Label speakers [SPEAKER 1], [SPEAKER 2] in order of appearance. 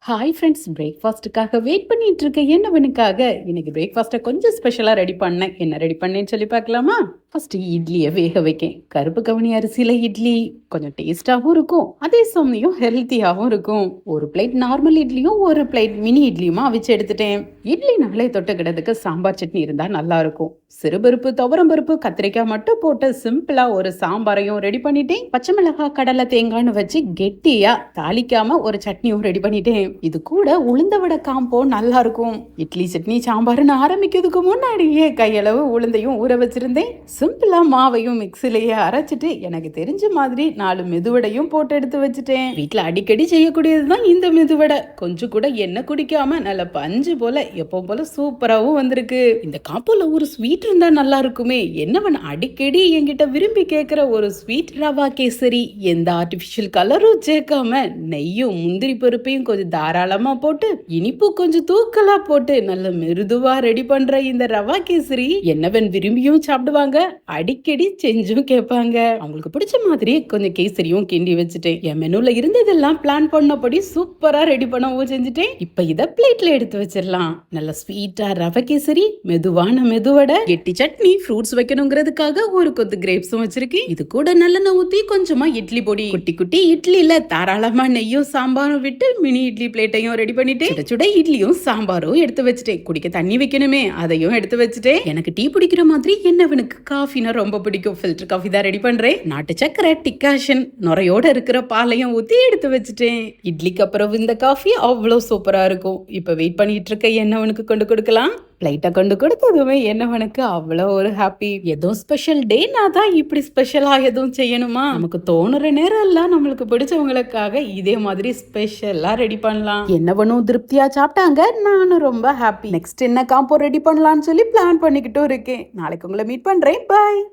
[SPEAKER 1] Hi friends, பிரேக்ஃபாஸ்ட்டுக்காக wait பண்ணிட்டு இருக்க என்னவனுக்காக இன்னைக்கு பிரேக்ஃபாஸ்ட்டை கொஞ்சம் ஸ்பெஷலாக ரெடி பண்ணேன். என்ன ரெடி பண்ணேன்னு சொல்லி பார்க்கலாமா? ஃபர்ஸ்ட் இட்லியை வேக வைக்கேன். கருப்பு கவுனி அரிசியில் இட்லி கொஞ்சம் டேஸ்டாகவும் இருக்கும், அதே சமயம் ஹெல்த்தியாகவும் இருக்கும். ஒரு பிளேட் நார்மல் இட்லியும் ஒரு பிளேட் மினி இட்லியுமா அவிச்சு எடுத்துட்டேன். இட்லி நாளே தொட்டுக்கிடதுக்கு சாம்பார் சட்னி இருந்தால் நல்லா இருக்கும். சிறுபருப்பு, துவரம்பருப்பு, கத்திரிக்காய் மட்டும் போட்டு சிம்பிளா ஒரு சாம்பாரையும் ரெடி பண்ணிட்டேன். பச்சை மிளகாய், கடலை, தேங்காய்னு வச்சு கெட்டியா தாளிக்காம ஒரு சட்னியும் ரெடி பண்ணிட்டேன். இது கூட உளுந்த வடை காம்போ நல்லா இருக்கும். இட்லி சட்னி சாம்பார்னு ஆரம்பிக்கிறதுக்கு முன்னாடியே கையளவு உளுந்தையும் ஊற வச்சிருந்தேன். சிம்பிளா மாவையும் மிக்சிலேயே அரைச்சிட்டு எனக்கு தெரிஞ்ச மாதிரி 4 மெதுவடையும் போட்டு எடுத்து வச்சுட்டேன். வீட்டுல அடிக்கடி செய்யக்கூடியதுதான் இந்த மெதுவடை. கொஞ்சம் கூட எண்ணெய் குடிக்காம நல்ல பஞ்சு போல எப்பவும் போல சூப்பராகவும் வந்திருக்கு. இந்த காம்போல ஒரு ஸ்வீட் இருந்தா நல்லா இருக்குமே. என்னவன் அடிக்கடி என்கிட்ட விரும்பி கேட்கிற ஒரு ஸ்வீட் ரவா கேசரி. எந்த ஆர்டிபிஷியல் கலரும் சேர்க்காம நெய்யும் முந்திரி பருப்பையும் கொஞ்சம் தாராளமா போட்டு இனிப்பு கொஞ்சம் தூக்கலா போட்டு நல்ல மிருதுவா ரெடி பண்ற இந்த ரவா கேசரி என்னவன் விரும்பியும் சாப்பிடுவாங்க, அடிக்கடி செஞ்சும் கேட்பாங்க. அவங்களுக்கு பிடிச்ச மாதிரி கொஞ்சம் கேசரியும் கிண்டி வச்சுட்டேன். என் மெனுல இருந்ததெல்லாம் பிளான் பண்ணபடி சூப்பரா ரெடி பண்ணவும் செஞ்சுட்டேன். இப்ப இத பிளேட்ல எடுத்து வச்சிடலாம். நல்ல ஸ்வீட்டா ரவா கேசரி, மெதுவான மெதுவடை, கெட்டி சட்னி, ஃப்ரூட்ஸ் வைக்கணுங்கிறதுக்காக ஒரு கொத்து கிரேப்ஸும் வச்சிருக்கேன். இது கூட நல்லெண்ணெய் ஊத்தி கொஞ்சமா இட்லி பொடி, குட்டி குட்டி இட்லில தாராளமா நெய்யும் சாம்பாரும் விட்டு மினி இட்லி பிளேட்டையும் ரெடி பண்ணிட்டு சுட சுட இட்லியும் சாம்பாரும் எடுத்து வச்சுட்டேன். குடிக்க தண்ணி வைக்கணுமே, அதையும் எடுத்து வச்சுட்டேன். எனக்கு டீ பிடிக்கிற மாதிரி என்னவனுக்கு காஃபினா ரொம்ப பிடிக்கும். ஃபில்டர் காஃபி தான் ரெடி பண்றேன். நாட்டு சக்கரை, டிகாஷன், நுரையோட இருக்கிற பாலையும் ஊத்தி எடுத்து வச்சுட்டேன். இட்லிக்கு அப்புறம் இந்த காஃபி அவ்வளவு சூப்பரா இருக்கும். இப்ப வெயிட் பண்ணிட்டு இருக்க என்னவனுக்கு கொண்டு கொடுக்கலாம். பிளைட்டை கொண்டு கொடுத்ததுமே என்னவனுக்கு அவ்வளோ ஒரு ஹாப்பி. ஏதோ ஸ்பெஷல் டேனா தான் இப்படி ஸ்பெஷலா எதுவும் செய்யணுமா? நமக்கு தோணுற நேரம் எல்லாம் நம்மளுக்கு பிடிச்சவங்களுக்காக இதே மாதிரி ஸ்பெஷலா ரெடி பண்ணலாம். என்னவனும் திருப்தியா சாப்பிட்டாங்க, நானும் ரொம்ப ஹாப்பி. நெக்ஸ்ட் என்ன காம்போ ரெடி பண்ணலாம்னு சொல்லி பிளான் பண்ணிக்கிட்டும் இருக்கேன். நாளைக்கு உங்களை மீட் பண்றேன். பாய்.